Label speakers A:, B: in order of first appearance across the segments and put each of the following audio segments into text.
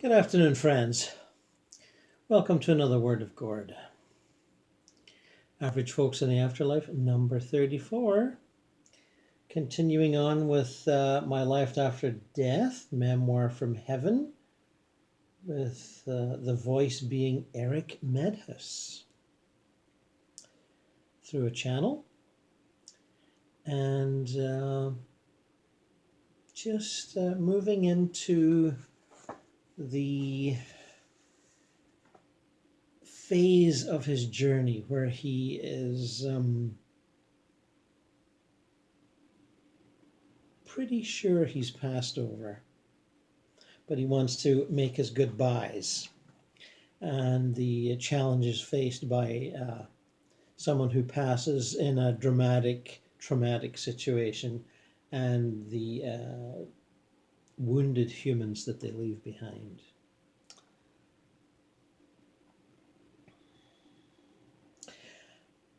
A: Good afternoon, friends. Welcome to another Word of God. Average Folks in the Afterlife, number 34. Continuing on with my life after death, memoir from heaven, with the voice being Eric Medhus through a channel. And just moving into the phase of his journey where he is pretty sure he's passed over, but he wants to make his goodbyes, and the challenges faced by someone who passes in a traumatic situation, and the wounded humans that they leave behind.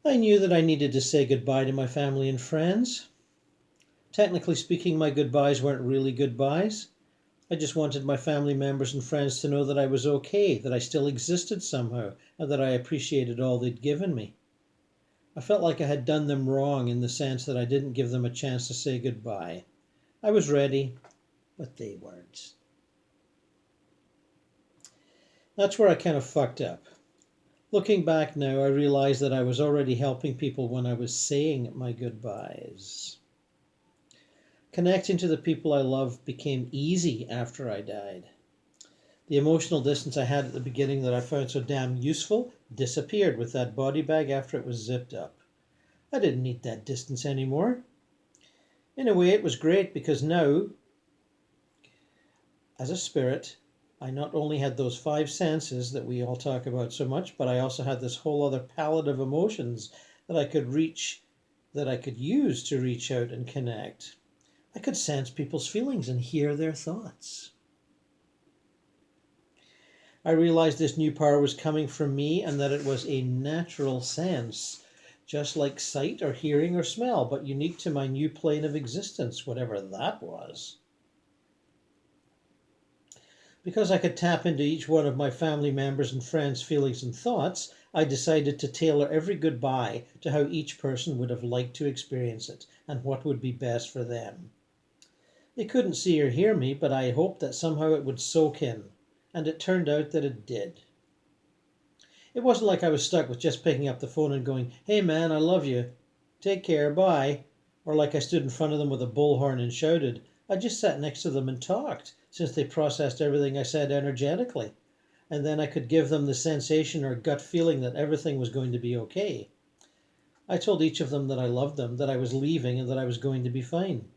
A: I knew that I needed to say goodbye to my family and friends. Technically speaking, my goodbyes weren't really goodbyes. I just wanted my family members and friends to know that I was okay, that I still existed somehow, and that I appreciated all they'd given me. I felt like I had done them wrong in the sense that I didn't give them a chance to say goodbye. I was ready, but they weren't. That's where I kind of fucked up. Looking back now, I realize that I was already helping people when I was saying my goodbyes. Connecting to the people I love became easy after I died. The emotional distance I had at the beginning that I found so damn useful disappeared with that body bag after it was zipped up. I didn't need that distance anymore. In a way, it was great because now, as a spirit, I not only had those 5 senses that we all talk about so much, but I also had this whole other palette of emotions that I could use to reach out and connect. I could sense people's feelings and hear their thoughts. I realized this new power was coming from me and that it was a natural sense, just like sight or hearing or smell, but unique to my new plane of existence, whatever that was. Because I could tap into each one of my family members and friends' feelings and thoughts, I decided to tailor every goodbye to how each person would have liked to experience it and what would be best for them. They couldn't see or hear me, but I hoped that somehow it would soak in, and it turned out that it did. It wasn't like I was stuck with just picking up the phone and going, "Hey man, I love you. Take care, bye." Or like I stood in front of them with a bullhorn and shouted. I just sat next to them and talked, since they processed everything I said energetically. And then I could give them the sensation or gut feeling that everything was going to be okay. I told each of them that I loved them, that I was leaving, and that I was going to be fine.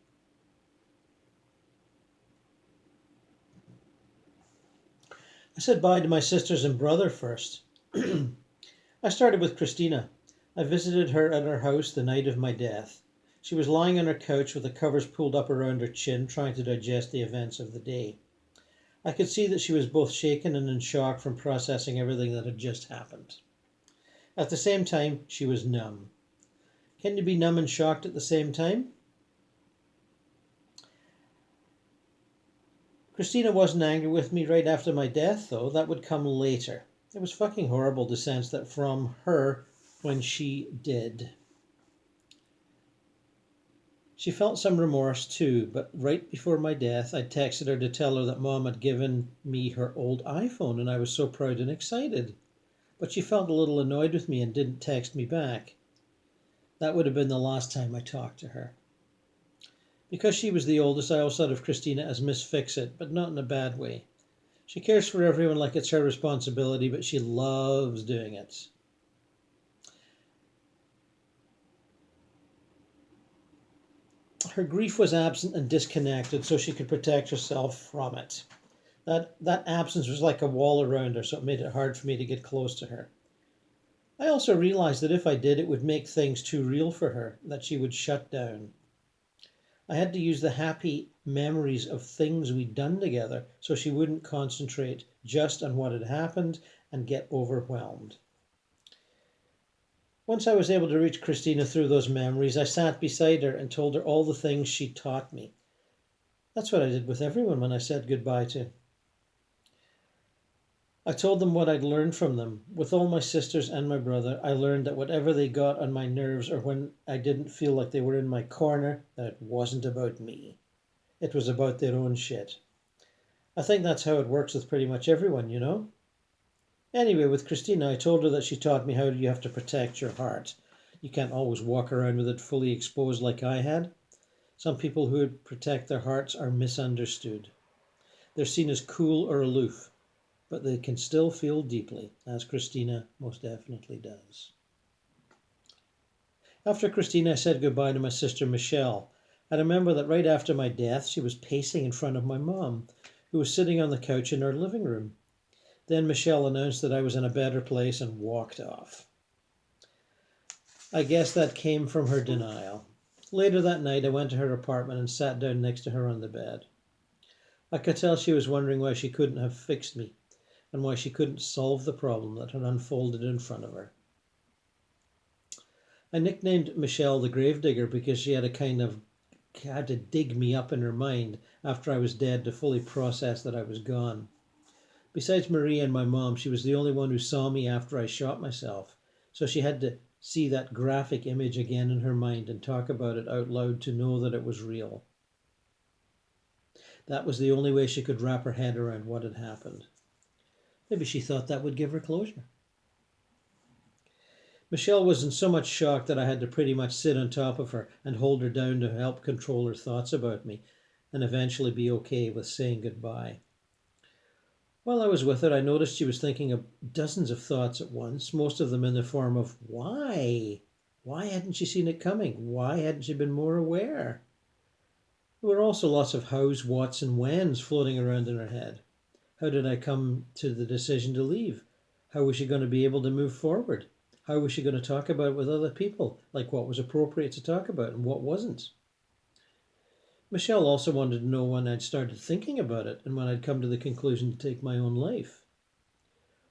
A: I said bye to my sisters and brother first. I started with Christina. I visited her at her house the night of my death. She was lying on her couch with the covers pulled up around her chin, trying to digest the events of the day. I could see that she was both shaken and in shock from processing everything that had just happened. At the same time, she was numb. Can you be numb and shocked at the same time? Christina wasn't angry with me right after my death, though. That would come later. It was fucking horrible to sense that from her when she did. She felt some remorse too, but right before my death, I texted her to tell her that Mom had given me her old iPhone and I was so proud and excited. But she felt a little annoyed with me and didn't text me back. That would have been the last time I talked to her. Because she was the oldest, I also thought of Christina as Miss Fix-It, but not in a bad way. She cares for everyone like it's her responsibility, but she loves doing it. Her grief was absent and disconnected so she could protect herself from it. That absence was like a wall around her, so it made it hard for me to get close to her. I also realized that if I did, it would make things too real for her, that she would shut down. I had to use the happy memories of things we'd done together so she wouldn't concentrate just on what had happened and get overwhelmed. Once I was able to reach Christina through those memories, I sat beside her and told her all the things she'd taught me. That's what I did with everyone when I said goodbye to. I told them what I'd learned from them. With all my sisters and my brother, I learned that whatever they got on my nerves or when I didn't feel like they were in my corner, that it wasn't about me. It was about their own shit. I think that's how it works with pretty much everyone, you know? Anyway, with Christina, I told her that she taught me how you have to protect your heart. You can't always walk around with it fully exposed like I had. Some people who would protect their hearts are misunderstood. They're seen as cool or aloof, but they can still feel deeply, as Christina most definitely does. After Christina, I said goodbye to my sister Michelle. I remember that right after my death, she was pacing in front of my mom, who was sitting on the couch in our living room. Then Michelle announced that I was in a better place and walked off. I guess that came from her denial. Later that night, I went to her apartment and sat down next to her on the bed. I could tell she was wondering why she couldn't have fixed me and why she couldn't solve the problem that had unfolded in front of her. I nicknamed Michelle the Gravedigger because she had to dig me up in her mind after I was dead to fully process that I was gone. Besides Marie and my mom, she was the only one who saw me after I shot myself, so she had to see that graphic image again in her mind and talk about it out loud to know that it was real. That was the only way she could wrap her head around what had happened. Maybe she thought that would give her closure. Michelle was in so much shock that I had to pretty much sit on top of her and hold her down to help control her thoughts about me and eventually be okay with saying goodbye. While I was with her, I noticed she was thinking of dozens of thoughts at once, most of them in the form of why? Why hadn't she seen it coming? Why hadn't she been more aware? There were also lots of hows, whats, and whens floating around in her head. How did I come to the decision to leave? How was she going to be able to move forward? How was she going to talk about it with other people, like what was appropriate to talk about and what wasn't? Michelle also wanted to know when I'd started thinking about it and when I'd come to the conclusion to take my own life.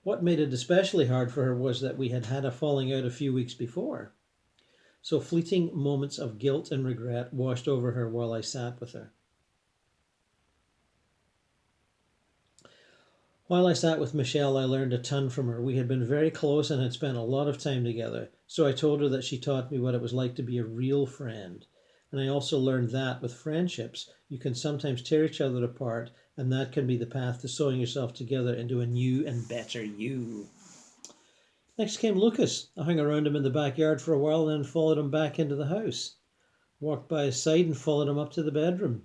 A: What made it especially hard for her was that we had had a falling out a few weeks before. So fleeting moments of guilt and regret washed over her while I sat with her. While I sat with Michelle, I learned a ton from her. We had been very close and had spent a lot of time together, so I told her that she taught me what it was like to be a real friend. And I also learned that with friendships, you can sometimes tear each other apart, and that can be the path to sewing yourself together into a new and better you. Next came Lucas. I hung around him in the backyard for a while and then followed him back into the house. Walked by his side and followed him up to the bedroom.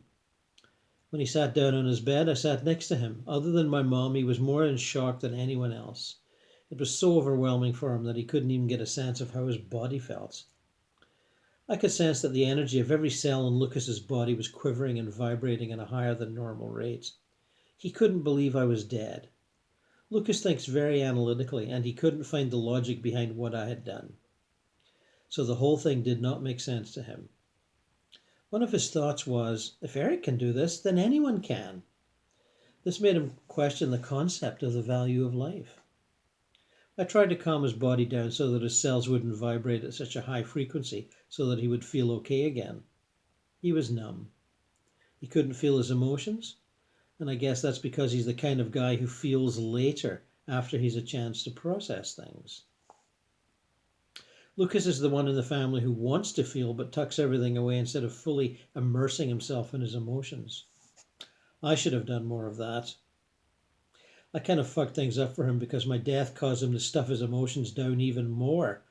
A: When he sat down on his bed, I sat next to him. Other than my mom, he was more in shock than anyone else. It was so overwhelming for him that he couldn't even get a sense of how his body felt. I could sense that the energy of every cell in Lucas's body was quivering and vibrating at a higher than normal rate. He couldn't believe I was dead. Lucas thinks very analytically, and he couldn't find the logic behind what I had done. So the whole thing did not make sense to him. One of his thoughts was, if Eric can do this, then anyone can. This made him question the concept of the value of life. I tried to calm his body down so that his cells wouldn't vibrate at such a high frequency so that he would feel okay again. He was numb. He couldn't feel his emotions, and I guess that's because he's the kind of guy who feels later after he's a chance to process things. Lucas is the one in the family who wants to feel but tucks everything away instead of fully immersing himself in his emotions. I should have done more of that. I kind of fucked things up for him because my death caused him to stuff his emotions down even more,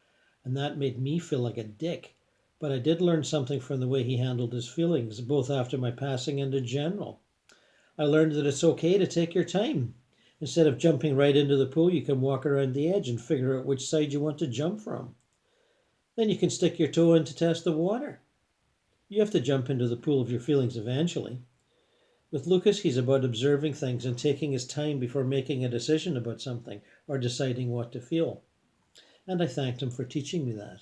A: and that made me feel like a dick. But I did learn something from the way he handled his feelings, both after my passing and in general. I learned that it's okay to take your time. Instead of jumping right into the pool, you can walk around the edge and figure out which side you want to jump from. Then you can stick your toe in to test the water. You have to jump into the pool of your feelings eventually. With Lucas, he's about observing things and taking his time before making a decision about something or deciding what to feel. And I thanked him for teaching me that.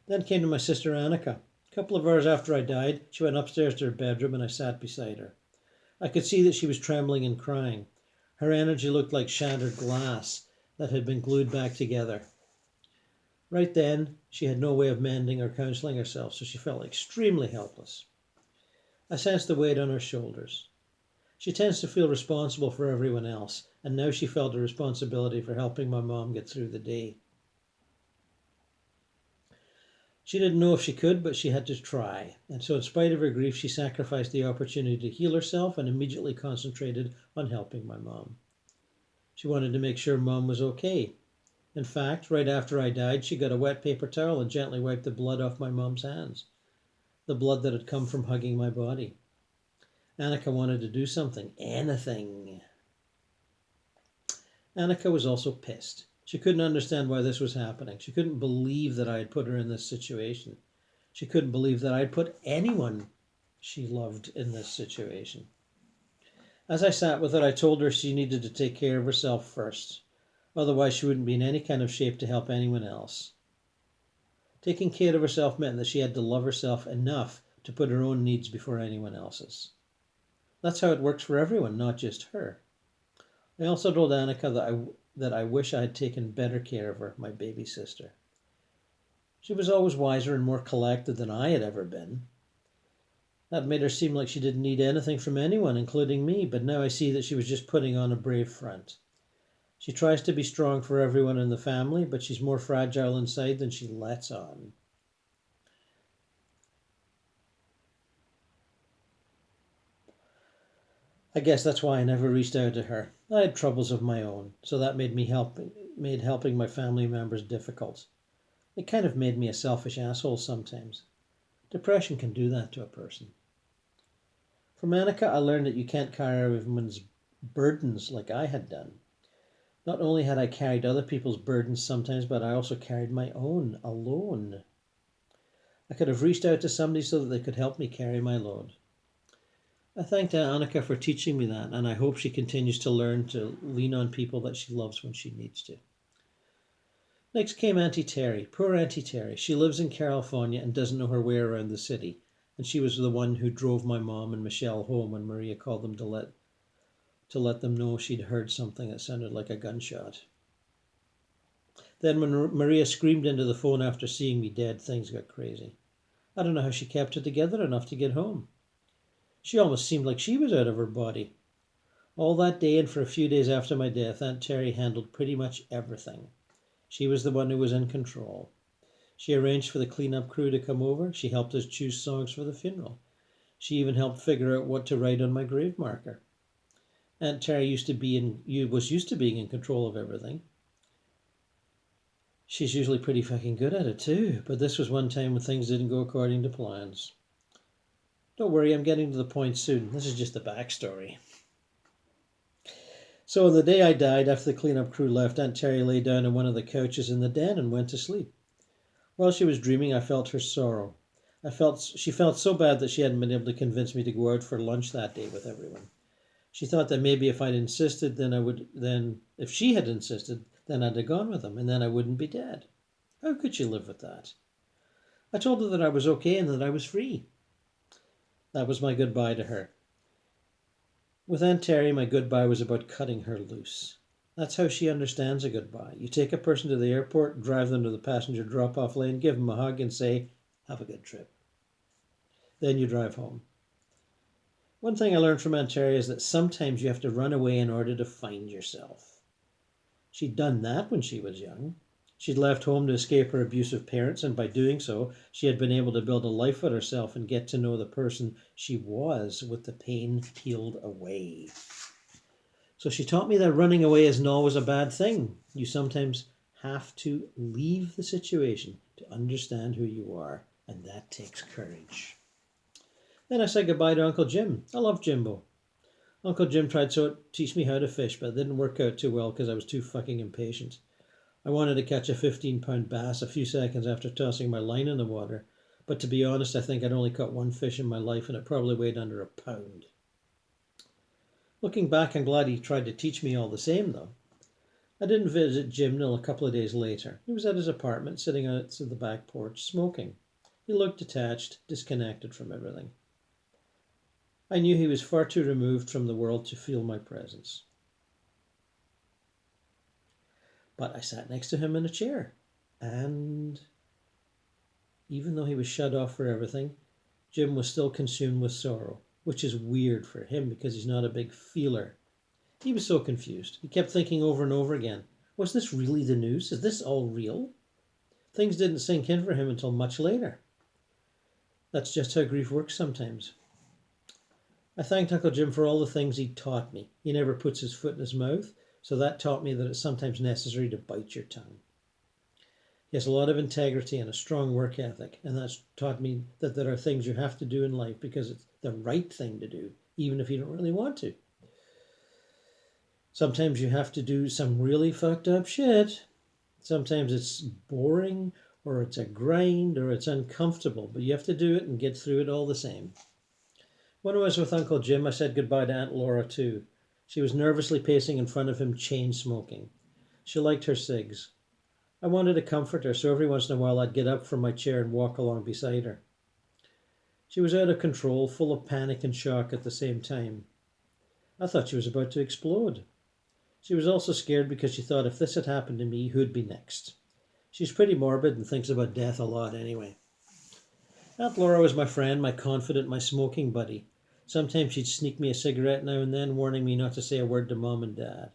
A: Then came to my sister Annika. A couple of hours after I died, she went upstairs to her bedroom and I sat beside her. I could see that she was trembling and crying. Her energy looked like shattered glass that had been glued back together. Right then, she had no way of mending or counselling herself, so she felt extremely helpless. I sensed the weight on her shoulders. She tends to feel responsible for everyone else, and now she felt a responsibility for helping my mom get through the day. She didn't know if she could, but she had to try. And so, in spite of her grief, she sacrificed the opportunity to heal herself and immediately concentrated on helping my mom. She wanted to make sure mom was okay. In fact, right after I died, she got a wet paper towel and gently wiped the blood off my mom's hands, the blood that had come from hugging my body. Annika wanted to do something, anything. Annika was also pissed. She couldn't understand why this was happening. She couldn't believe that I had put her in this situation. She couldn't believe that I had put anyone she loved in this situation. As I sat with her, I told her she needed to take care of herself first. Otherwise, she wouldn't be in any kind of shape to help anyone else. Taking care of herself meant that she had to love herself enough to put her own needs before anyone else's. That's how it works for everyone, not just her. I also told Annika that I wish I had taken better care of her, my baby sister. She was always wiser and more collected than I had ever been. That made her seem like she didn't need anything from anyone, including me, but now I see that she was just putting on a brave front. She tries to be strong for everyone in the family, but she's more fragile inside than she lets on. I guess that's why I never reached out to her. I had troubles of my own, so that made helping my family members difficult. It kind of made me a selfish asshole sometimes. Depression can do that to a person. From Annika, I learned that you can't carry everyone's burdens like I had done. Not only had I carried other people's burdens sometimes, but I also carried my own alone. I could have reached out to somebody so that they could help me carry my load. I thanked Annika for teaching me that, and I hope she continues to learn to lean on people that she loves when she needs to. Next came Auntie Terry. Poor Auntie Terry. She lives in California and doesn't know her way around the city. And she was the one who drove my mom and Michelle home when Maria called them to let them know she'd heard something that sounded like a gunshot. Then when Maria screamed into the phone after seeing me dead, things got crazy. I don't know how she kept it together enough to get home. She almost seemed like she was out of her body. All that day and for a few days after my death, Aunt Terry handled pretty much everything. She was the one who was in control. She arranged for the cleanup crew to come over. She helped us choose songs for the funeral. She even helped figure out what to write on my grave marker. Aunt Terry was used to being in control of everything. She's usually pretty fucking good at it too, but this was one time when things didn't go according to plans. Don't worry, I'm getting to the point soon. This is just the backstory. So on the day I died, after the cleanup crew left, Aunt Terry lay down on one of the couches in the den and went to sleep. While she was dreaming, I felt her sorrow. She felt so bad that she hadn't been able to convince me to go out for lunch that day with everyone. She thought that maybe if I'd insisted, if she had insisted, then I'd have gone with them, and then I wouldn't be dead. How could she live with that? I told her that I was okay and that I was free. That was my goodbye to her. With Aunt Terry, my goodbye was about cutting her loose. That's how she understands a goodbye. You take a person to the airport, drive them to the passenger drop-off lane, give them a hug and say, have a good trip. Then you drive home. One thing I learned from Aunt Terry is that sometimes you have to run away in order to find yourself. She'd done that when she was young. She'd left home to escape her abusive parents, and by doing so, she had been able to build a life for herself and get to know the person she was with the pain peeled away. So she taught me that running away isn't always a bad thing. You sometimes have to leave the situation to understand who you are, and that takes courage. Then I said goodbye to Uncle Jim. I love Jimbo. Uncle Jim tried to teach me how to fish, but it didn't work out too well because I was too fucking impatient. I wanted to catch a 15-pound bass a few seconds after tossing my line in the water, but to be honest, I think I'd only caught one fish in my life and it probably weighed under a pound. Looking back, I'm glad he tried to teach me all the same, though. I didn't visit Jim till a couple of days later. He was at his apartment, sitting out to the back porch, smoking. He looked detached, disconnected from everything. I knew he was far too removed from the world to feel my presence. But I sat next to him in a chair, and even though he was shut off for everything, Jim was still consumed with sorrow. which is weird for him because he's not a big feeler. He was so confused. He kept thinking over and over again, was this really the news? Is this all real? Things didn't sink in for him until much later. That's just how grief works sometimes. I thanked Uncle Jim for all the things he taught me. He never puts his foot in his mouth, so that taught me that it's sometimes necessary to bite your tongue. He has a lot of integrity and a strong work ethic, and that's taught me that there are things you have to do in life because it's the right thing to do, even if you don't really want to. Sometimes you have to do some really fucked up shit. Sometimes it's boring, or it's a grind, or it's uncomfortable, but you have to do it and get through it all the same. When I was with Uncle Jim, I said goodbye to Aunt Laura too. She was nervously pacing in front of him, chain smoking. She liked her cigs. I wanted to comfort her, so every once in a while I'd get up from my chair and walk along beside her. She was out of control, full of panic and shock at the same time. I thought she was about to explode. She was also scared because she thought if this had happened to me, who'd be next? She's pretty morbid and thinks about death a lot anyway. Aunt Laura was my friend, my confidant, my smoking buddy. Sometimes she'd sneak me a cigarette now and then, warning me not to say a word to Mom and Dad.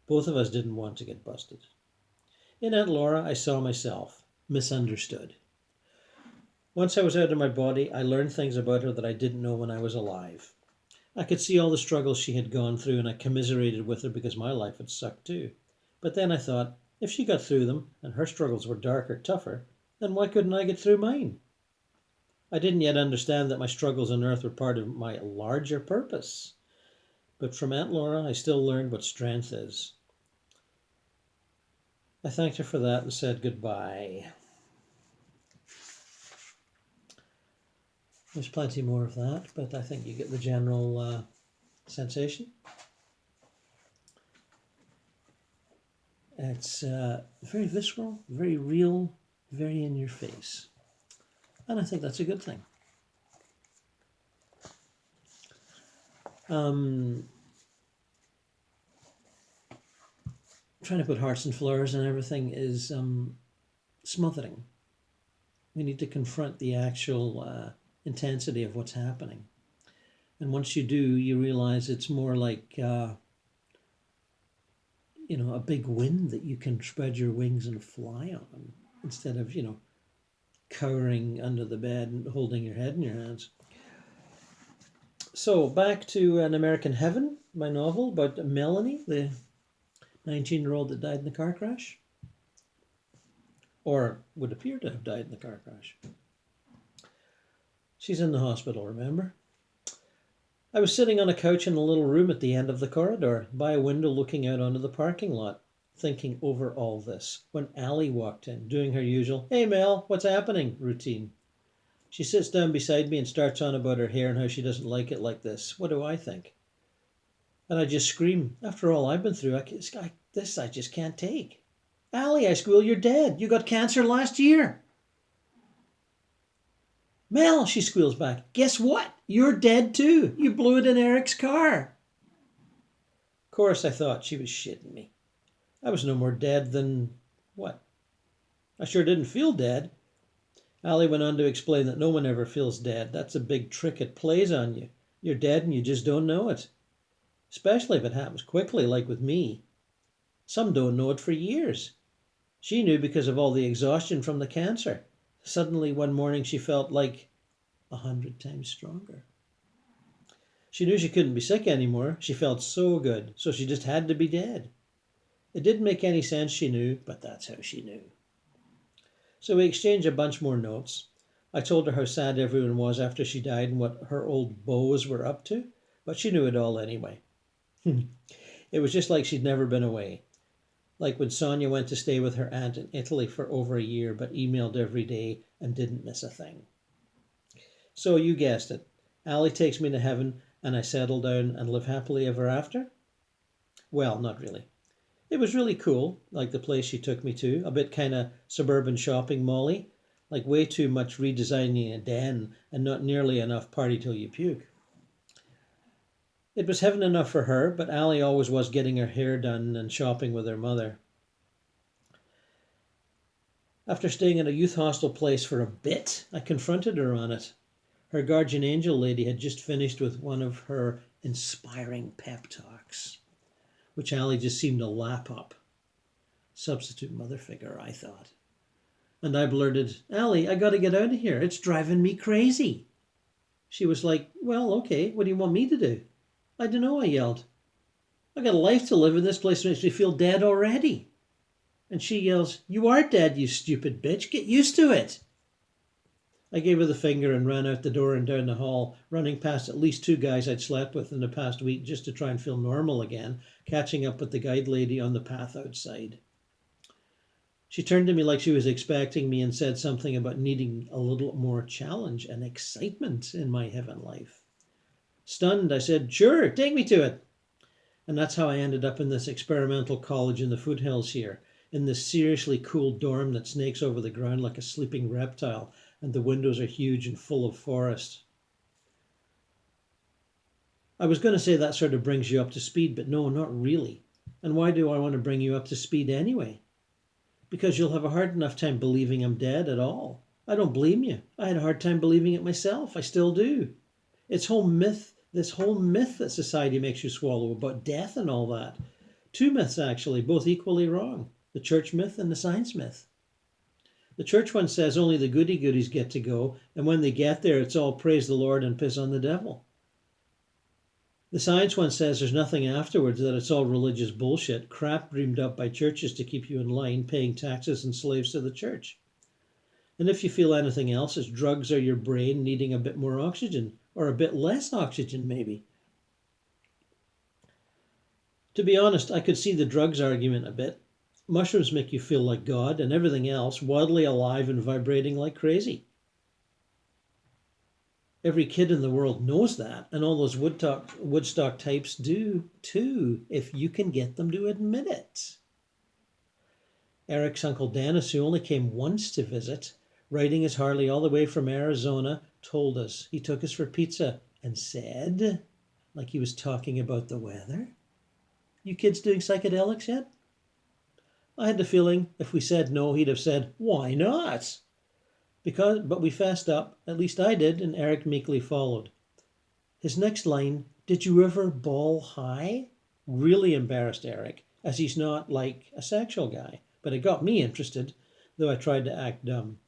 A: Both of us didn't want to get busted. In Aunt Laura, I saw myself, misunderstood. Once I was out of my body, I learned things about her that I didn't know when I was alive. I could see all the struggles she had gone through, and I commiserated with her because my life had sucked too. But then I thought, if she got through them, and her struggles were darker, tougher, then why couldn't I get through mine? I didn't yet understand that my struggles on earth were part of my larger purpose. But from Aunt Laura, I still learned what strength is. I thanked her for that and said goodbye. There's plenty more of that, but I think you get the general sensation. It's very visceral, very real, very in your face. And I think that's a good thing. Trying to put hearts and flowers and everything is smothering. We need to confront the actual intensity of what's happening. And once you do, you realize it's more like, a big wind that you can spread your wings and fly on instead of, cowering under the bed and holding your head in your hands. So back to An American Heaven, my novel about Melanie, the 19-year-old that died in the car crash, or would appear to have died in the car crash. She's in the hospital, remember? I was sitting on a couch in a little room at the end of the corridor, by a window looking out onto the parking lot, thinking over all this, when Allie walked in, doing her usual, "Hey Mel, what's happening?" routine. She sits down beside me and starts on about her hair and how she doesn't like it like this. What do I think? And I just scream. After all I've been through, I just can't take. "Allie," I squeal, "you're dead. You got cancer last year." "Mel," she squeals back, "guess what? You're dead too. You blew it in Eric's car." Of course, I thought she was shitting me. I was no more dead than what? I sure didn't feel dead. Allie went on to explain that no one ever feels dead. That's a big trick. It plays on you. You're dead and you just don't know it. Especially if it happens quickly, like with me. Some don't know it for years. She knew because of all the exhaustion from the cancer. Suddenly, one morning, she felt like 100 times stronger. She knew she couldn't be sick anymore. She felt so good, so she just had to be dead. It didn't make any sense, she knew, but that's how she knew. So we exchanged a bunch more notes. I told her how sad everyone was after she died and what her old beaus were up to, but she knew it all anyway. It was just like she'd never been away. Like when Sonia went to stay with her aunt in Italy for over a year, but emailed every day and didn't miss a thing. So you guessed it. Allie takes me to heaven and I settle down and live happily ever after? Well, not really. It was really cool, like the place she took me to, a bit kind of suburban shopping mall-y, like way too much redesigning a den and not nearly enough party till you puke. It was heaven enough for her, but Allie always was getting her hair done and shopping with her mother. After staying at a youth hostel place for a bit, I confronted her on it. Her guardian angel lady had just finished with one of her inspiring pep talks, which Allie just seemed to lap up. Substitute mother figure, I thought. And I blurted, "Allie, I gotta get out of here. It's driving me crazy." She was like, "Well, okay, what do you want me to do?" "I don't know," I yelled. "I got a life to live and this place makes me feel dead already." And she yells, "You are dead, you stupid bitch. Get used to it." I gave her the finger and ran out the door and down the hall, running past at least 2 guys I'd slept with in the past week just to try and feel normal again, catching up with the guide lady on the path outside. She turned to me like she was expecting me and said something about needing a little more challenge and excitement in my heaven life. Stunned, I said, "Sure, take me to it." And that's how I ended up in this experimental college in the foothills here, in this seriously cool dorm that snakes over the ground like a sleeping reptile, and the windows are huge and full of forest. I was going to say that sort of brings you up to speed, but no, not really. And why do I want to bring you up to speed anyway? Because you'll have a hard enough time believing I'm dead at all. I don't blame you. I had a hard time believing it myself. I still do. This whole myth that society makes you swallow about death and all that. 2 myths, actually, both equally wrong. The church myth and the science myth. The church one says only the goody-goodies get to go, and when they get there, it's all praise the Lord and piss on the devil. The science one says there's nothing afterwards, that it's all religious bullshit, crap dreamed up by churches to keep you in line, paying taxes and slaves to the church. And if you feel anything else, it's drugs or your brain needing a bit more oxygen, or a bit less oxygen maybe. To be honest, I could see the drugs argument a bit. Mushrooms make you feel like God, and everything else wildly alive and vibrating like crazy. Every kid in the world knows that, and all those Woodstock types do too, if you can get them to admit it. Eric's Uncle Dennis, who only came once to visit, riding his Harley all the way from Arizona, told us. He took us for pizza and said, like he was talking about the weather, "You kids doing psychedelics yet?" I had the feeling if we said no, he'd have said, "Why not?" But we fessed up, at least I did, and Eric meekly followed. His next line, "Did you ever bawl high?" really embarrassed Eric, as he's not like a sexual guy, but it got me interested, though I tried to act dumb.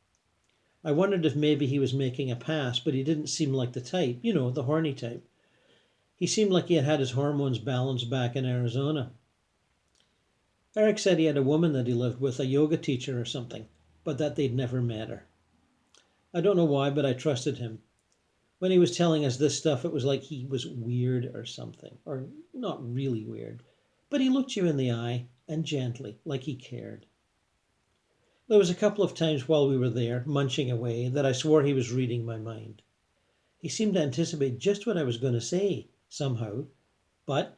A: I wondered if maybe he was making a pass, but he didn't seem like the type, the horny type. He seemed like he had had his hormones balanced back in Arizona. Eric said he had a woman that he lived with, a yoga teacher or something, but that they'd never met her. I don't know why, but I trusted him. When he was telling us this stuff, it was like he was weird or something, or not really weird, but he looked you in the eye, and gently, like he cared. There was a couple of times while we were there, munching away, that I swore he was reading my mind. He seemed to anticipate just what I was going to say, somehow, but,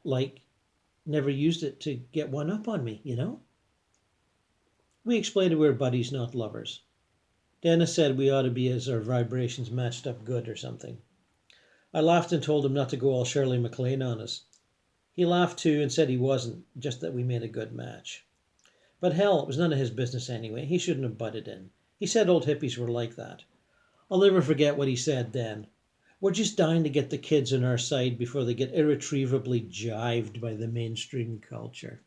A: never used it to get one up on me, We explained we were buddies, not lovers. Dennis said we ought to be as our vibrations matched up good or something. I laughed and told him not to go all Shirley MacLaine on us. He laughed too and said he wasn't, just that we made a good match. But hell, it was none of his business anyway. He shouldn't have butted in. He said old hippies were like that. I'll never forget what he said then. We're just dying to get the kids on our side before they get irretrievably jived by the mainstream culture.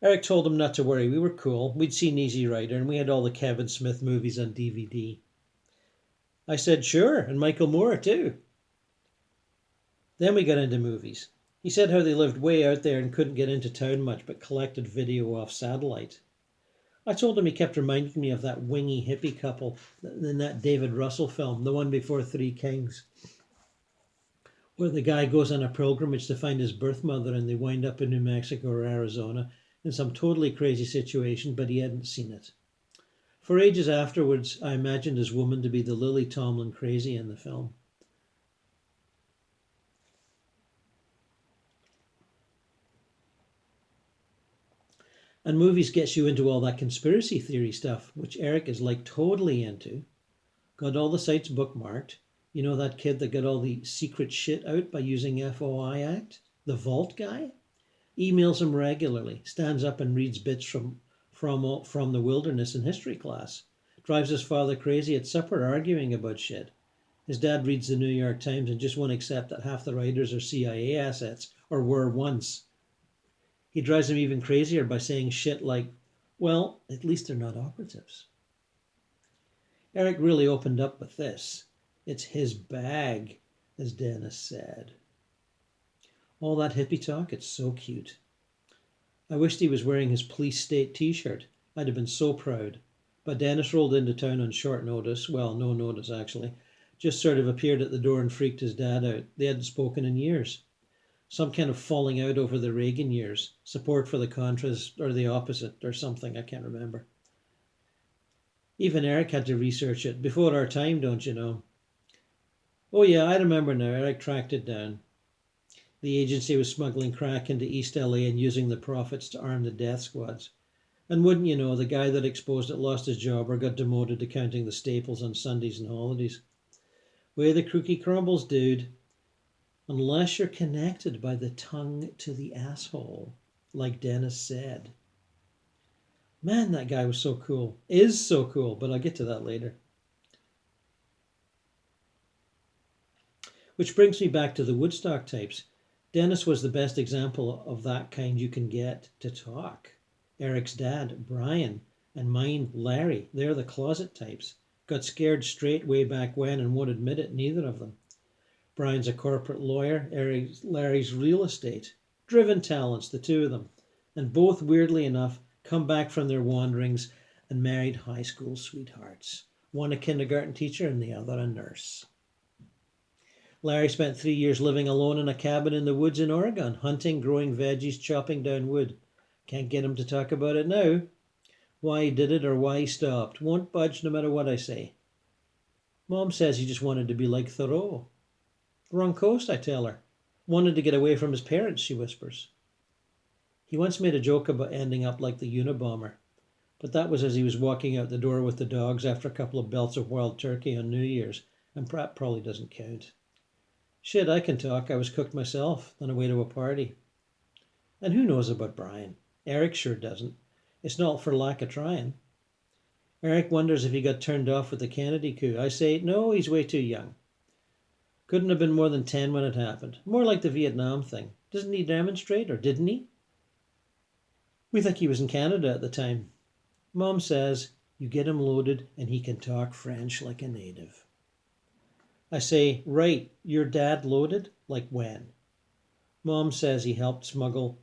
A: Eric told him not to worry, we were cool. We'd seen Easy Rider and we had all the Kevin Smith movies on DVD. I said, "Sure, and Michael Moore too." Then we got into movies. He said how they lived way out there and couldn't get into town much but collected video off satellite. I told him he kept reminding me of that wingy hippie couple in that David Russell film, the one before Three Kings, where the guy goes on a pilgrimage to find his birth mother and they wind up in New Mexico or Arizona in some totally crazy situation, but he hadn't seen it. For ages afterwards, I imagined his woman to be the Lily Tomlin crazy in the film. And movies gets you into all that conspiracy theory stuff, which Eric is totally into. Got all the sites bookmarked. You know that kid that got all the secret shit out by using FOI Act? The Vault guy? Emails him regularly, stands up and reads bits from the wilderness in history class. Drives his father crazy at supper arguing about shit. His dad reads the New York Times and just won't accept that half the writers are CIA assets, or were once. He drives him even crazier by saying shit like, well, at least they're not operatives. Eric really opened up with this. It's his bag, as Dennis said. All that hippie talk, it's so cute. I wished he was wearing his police state t-shirt. I'd have been so proud. But Dennis rolled into town on short notice. Well, no notice, actually. Just sort of appeared at the door and freaked his dad out. They hadn't spoken in years. Some kind of falling out over the Reagan years. Support for the Contras, or the opposite, or something, I can't remember. Even Eric had to research it. Before our time, don't you know? Oh yeah, I remember now. Eric tracked it down. The agency was smuggling crack into East LA and using the profits to arm the death squads. And wouldn't you know, the guy that exposed it lost his job or got demoted to counting the staples on Sundays and holidays. Way the cookie crumbles, dude. Unless you're connected by the tongue to the asshole, like Dennis said. Man, that guy was so cool. Is so cool, but I'll get to that later. Which brings me back to the Woodstock types. Dennis was the best example of that kind you can get to talk. Eric's dad, Brian, and mine, Larry, they're the closet types. Got scared straight way back when and won't admit it, neither of them. Brian's a corporate lawyer, Larry's real estate. Driven talents, the two of them. And both, weirdly enough, come back from their wanderings and married high school sweethearts. One a kindergarten teacher and the other a nurse. Larry spent 3 years living alone in a cabin in the woods in Oregon, hunting, growing veggies, chopping down wood. Can't get him to talk about it now. Why he did it or why he stopped. Won't budge no matter what I say. Mom says he just wanted to be like Thoreau. Wrong coast, I tell her. Wanted to get away from his parents, she whispers. He once made a joke about ending up like the Unabomber, but that was as he was walking out the door with the dogs after a couple of belts of wild turkey on New Year's, and that probably doesn't count. Shit, I can talk. I was cooked myself, then away to a party. And who knows about Brian? Eric sure doesn't. It's not for lack of trying. Eric wonders if he got turned off with the Kennedy coup. I say, no, he's way too young. Couldn't have been more than 10 when it happened. More like the Vietnam thing. Doesn't he demonstrate, or didn't he? We think he was in Canada at the time. Mom says, you get him loaded and he can talk French like a native. I say, right, your dad loaded? Like when? Mom says he helped smuggle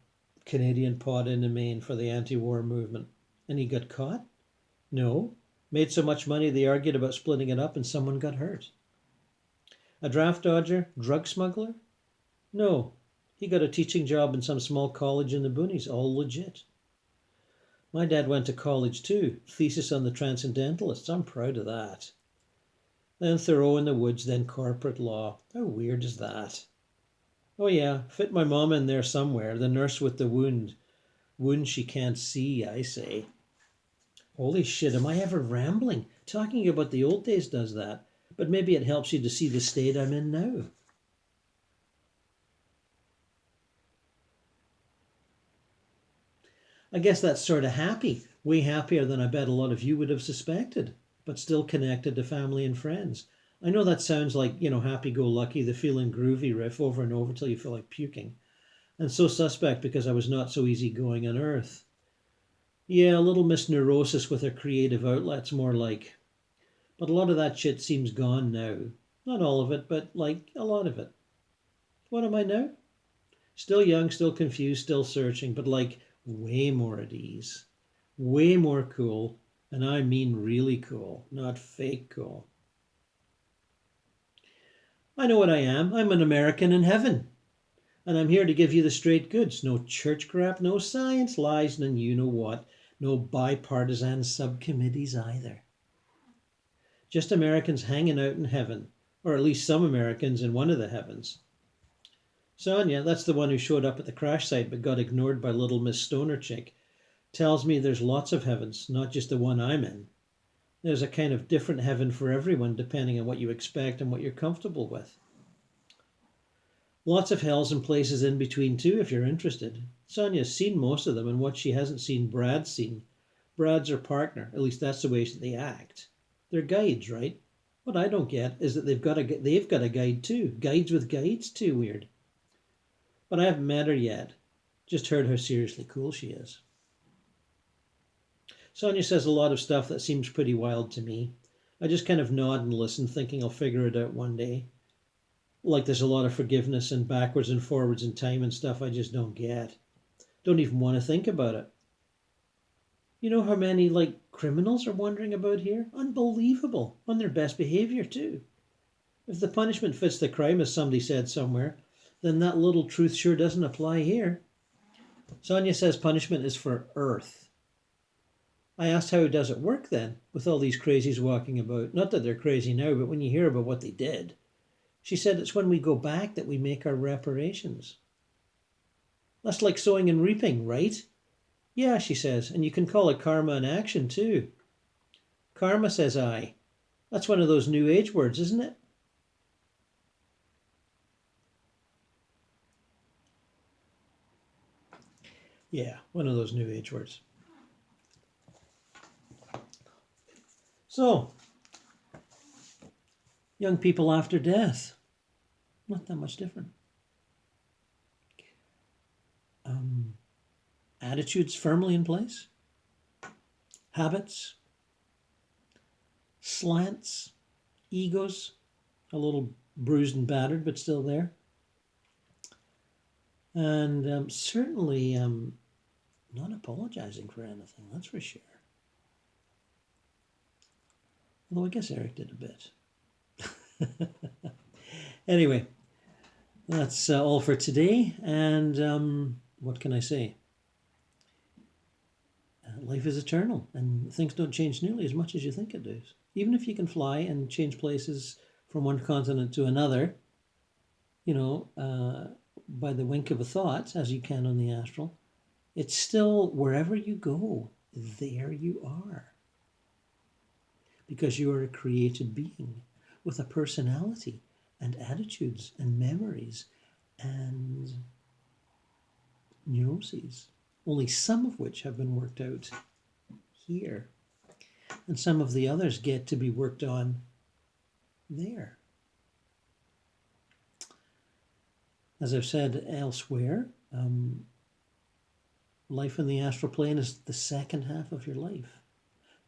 A: Canadian pot into Maine for the anti-war movement. And he got caught? No. Made so much money they argued about splitting it up and someone got hurt. A draft dodger? Drug smuggler? No. He got a teaching job in some small college in the boonies, all legit. My dad went to college too. Thesis on the Transcendentalists. I'm proud of that. Then Thoreau in the woods, then corporate law. How weird is that? Oh yeah, fit my mom in there somewhere. The nurse with the wound. Wound she can't see, I say. Holy shit, am I ever rambling? Talking about the old days does that. But maybe it helps you to see the state I'm in now. I guess that's sort of happy. Way happier than I bet a lot of you would have suspected. But still connected to family and friends. I know that sounds like, happy-go-lucky, the feeling groovy riff over and over till you feel like puking. And so suspect because I was not so easygoing on Earth. Yeah, a little Miss Neurosis with her creative outlets, more like. But a lot of that shit seems gone now. Not all of it, but like a lot of it. What am I now? Still young, still confused, still searching, but like way more at ease. Way more cool. And I mean really cool, not fake cool. I know what I am. I'm an American in heaven. And I'm here to give you the straight goods. No church crap, no science, lies, and you know what. No bipartisan subcommittees either. Just Americans hanging out in heaven. Or at least some Americans in one of the heavens. Sonia, that's the one who showed up at the crash site but got ignored by little Miss Stoner chick, tells me there's lots of heavens, not just the one I'm in. There's a kind of different heaven for everyone depending on what you expect and what you're comfortable with. Lots of hells and places in between too if you're interested. Sonia's seen most of them, and what she hasn't seen, Brad's seen. Brad's her partner, at least that's the way they act. They're guides, right? What I don't get is that they've got a guide too. Guides with guides too weird. But I haven't met her yet. Just heard how seriously cool she is. Sonia says a lot of stuff that seems pretty wild to me. I just kind of nod and listen, thinking I'll figure it out one day. Like there's a lot of forgiveness and backwards and forwards in time and stuff I just don't get. Don't even want to think about it. You know how many, like, criminals are wandering about here? Unbelievable. On their best behavior, too. If the punishment fits the crime, as somebody said somewhere, then that little truth sure doesn't apply here. Sonia says punishment is for Earth. I asked how does it work then, with all these crazies walking about? Not that they're crazy now, but when you hear about what they did. She said it's when we go back that we make our reparations. That's like sowing and reaping, right? Yeah, she says, and you can call it karma in action too. Karma, says I. That's one of those new age words, isn't it? Yeah, one of those new age words. So, young people after death. Not that much different. Attitudes firmly in place. Habits. Slants. Egos. A little bruised and battered, but still there. And certainly not apologizing for anything, that's for sure. Although I guess Eric did a bit. Anyway, that's all for today. And what can I say? Life is eternal, and things don't change nearly as much as you think it does. Even if you can fly and change places from one continent to another, by the wink of a thought, as you can on the astral, it's still wherever you go, there you are. Because you are a created being with a personality and attitudes and memories and neuroses, only some of which have been worked out here. And some of the others get to be worked on there. As I've said elsewhere, life in the astral plane is the second half of your life.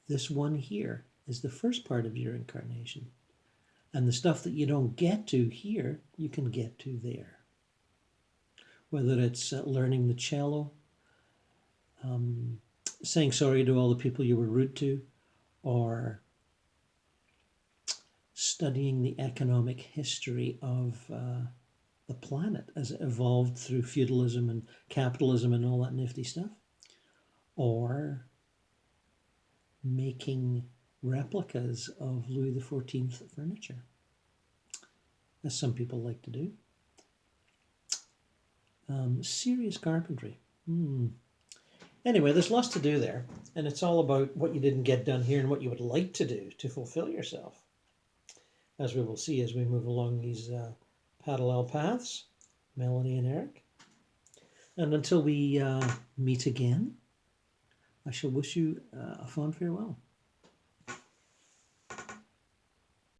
A: This one here is the first part of your incarnation. And the stuff that you don't get to here, you can get to there. Whether it's learning the cello, saying sorry to all the people you were rude to, or studying the economic history of the planet as it evolved through feudalism and capitalism and all that nifty stuff, or making replicas of Louis XIV furniture, as some people like to do. Serious carpentry. Anyway, there's lots to do there, and it's all about what you didn't get done here and what you would like to do to fulfill yourself, as we will see as we move along these parallel paths, Melanie and Eric. And until we meet again, I shall wish you a fond farewell.